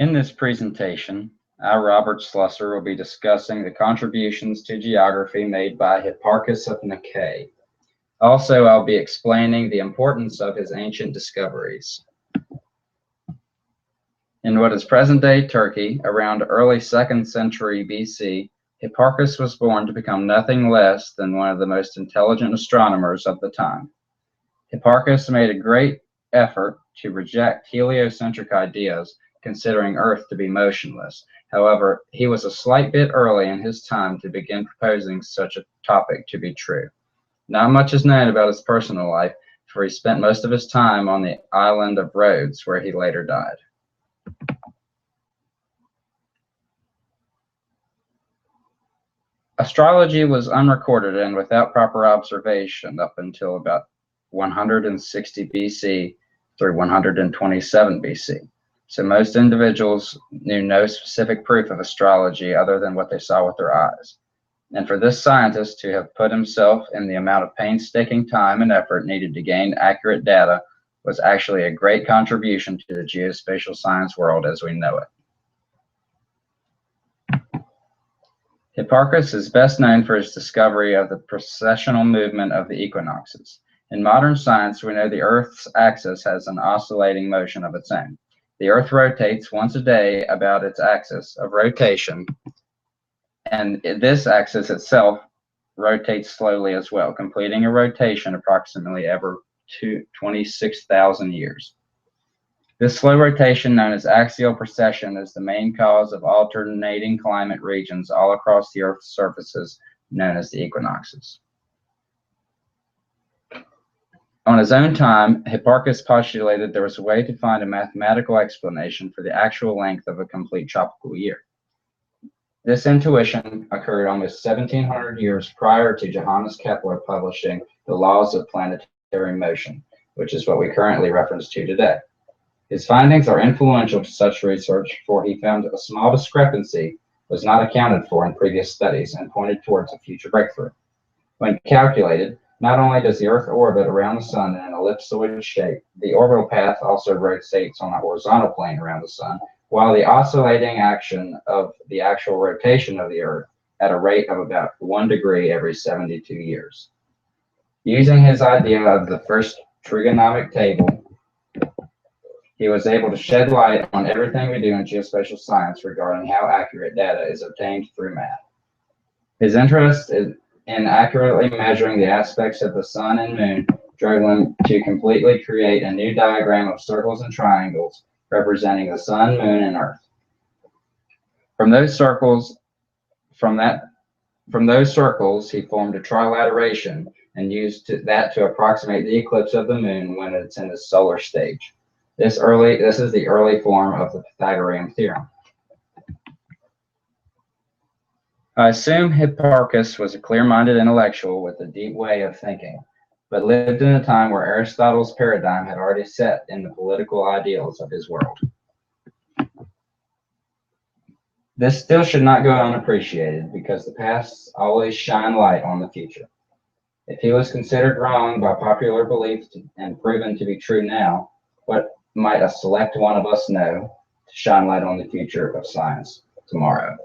In this presentation, I, Robert Slusser, will be discussing the contributions to geography made by Hipparchus of Nicaea. Also, I'll be explaining the importance of his ancient discoveries. In what is present-day Turkey, around early 2nd century BC, Hipparchus was born to become nothing less than one of the most intelligent astronomers of the time. Hipparchus made a great effort to reject heliocentric ideas, considering Earth to be motionless. However, he was a slight bit early in his time to begin proposing such a topic to be true. Not much is known about his personal life, for he spent most of his time on the island of Rhodes, where he later died. Astrology was unrecorded and without proper observation up until about 160 BC through 127 BC. So most individuals knew no specific proof of astrology other than what they saw with their eyes. And for this scientist to have put himself in the amount of painstaking time and effort needed to gain accurate data was actually a great contribution to the geospatial science world as we know it. Hipparchus is best known for his discovery of the precessional movement of the equinoxes. In modern science, we know the Earth's axis has an oscillating motion of its own. The Earth rotates once a day about its axis of rotation, and this axis itself rotates slowly as well, completing a rotation approximately every 26,000 years. This slow rotation, known as axial precession, is the main cause of alternating climate regions all across the Earth's surfaces, known as the equinoxes. On his own time, Hipparchus postulated there was a way to find a mathematical explanation for the actual length of a complete tropical year. This intuition occurred almost 1,700 years prior to Johannes Kepler publishing the laws of planetary motion, which is what we currently reference to today. His findings are influential to such research, for he found a small discrepancy was not accounted for in previous studies and pointed towards a future breakthrough. When calculated, not only does the Earth orbit around the Sun in an ellipsoid shape, the orbital path also rotates on a horizontal plane around the Sun, while the oscillating action of the actual rotation of the Earth at a rate of about 1 degree every 72 years. Using his idea of the first trigonometric table, he was able to shed light on everything we do in geospatial science regarding how accurate data is obtained through math. His interest in accurately measuring the aspects of the Sun and Moon drove him to completely create a new diagram of circles and triangles representing the Sun, Moon, and Earth. From those circles, he formed a trilateration and used that to approximate the eclipse of the Moon when it's in its solar stage. This is the early form of the Pythagorean theorem. I assume Hipparchus was a clear-minded intellectual with a deep way of thinking, but lived in a time where Aristotle's paradigm had already set in the political ideals of his world. This still should not go unappreciated, because the past always shine light on the future. If he was considered wrong by popular belief and proven to be true now, what might a select one of us know to shine light on the future of science tomorrow?